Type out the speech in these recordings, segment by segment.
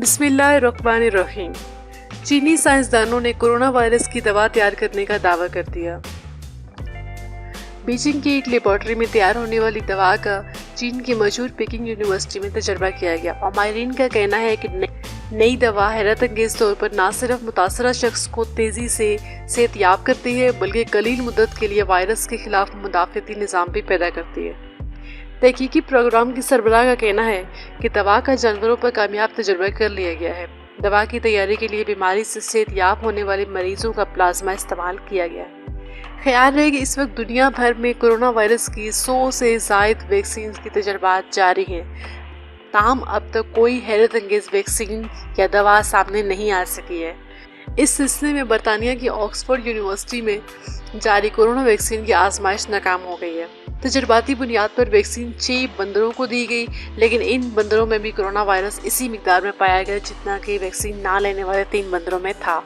بسم اللہ الرحمن الرحیم۔ چینی سائنسدانوں نے کورونا وائرس کی دوا تیار کرنے کا دعویٰ کر دیا۔ بیجنگ کی ایک لیبارٹری میں تیار ہونے والی دوا کا چین کی مشہور پیکنگ یونیورسٹی میں تجربہ کیا گیا اور ماہرین کا کہنا ہے کہ نئی دوا حیرت انگیز طور پر نہ صرف متاثرہ شخص کو تیزی سے صحت یاب کرتی ہے بلکہ قلیل مدت کے لیے وائرس کے خلاف مدافعتی نظام بھی پیدا کرتی ہے۔ تحقیقی پروگرام کی سربراہ کا کہنا ہے کہ دوا کا جانوروں پر کامیاب تجربہ کر لیا گیا ہے۔ دوا کی تیاری کے لیے بیماری سے صحت یاب ہونے والے مریضوں کا پلازما استعمال کیا گیا ہے۔ خیال رہے کہ اس وقت دنیا بھر میں کورونا وائرس کی 100 سے زائد ویکسینز کی تجربات جاری ہیں، تاہم اب تک کوئی حیرت انگیز ویکسین یا دوا سامنے نہیں آ سکی ہے۔ اس سلسلے میں برطانیہ کی آکسفورڈ یونیورسٹی میں جاری کورونا ویکسین کی آزمائش ناکام ہو گئی ہے۔ تجرباتی بنیاد پر ویکسین 6 بندروں کو دی گئی، لیکن ان بندروں میں بھی کورونا وائرس اسی مقدار میں پایا گیا جتنا کہ ویکسین نہ لینے والے 3 بندروں میں تھا۔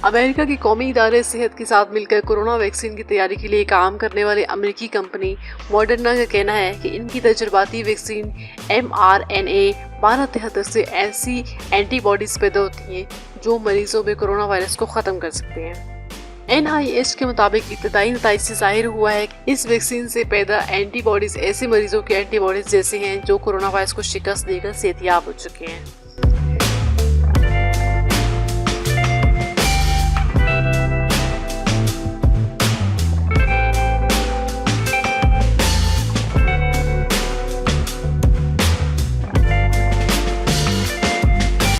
امریکہ کی قومی ادارے صحت کے ساتھ مل کر کورونا ویکسین کی تیاری کے لیے کام کرنے والی امریکی کمپنی ماڈرنا کا کہنا ہے کہ ان کی تجرباتی ویکسین mRNA 1273 سے ایسی اینٹی باڈیز پیدا ہوتی ہیں جو مریضوں میں کورونا وائرس کو ختم کر سکتے ہیں۔ NIH کے مطابق ابتدائی نتائج سے ظاہر ہوا ہے کہ اس ویکسین سے پیدا اینٹی باڈیز ایسے مریضوں کے اینٹی باڈیز جیسے ہیں جو کورونا وائرس کو شکست دے کر صحت یاب ہو چکے ہیں۔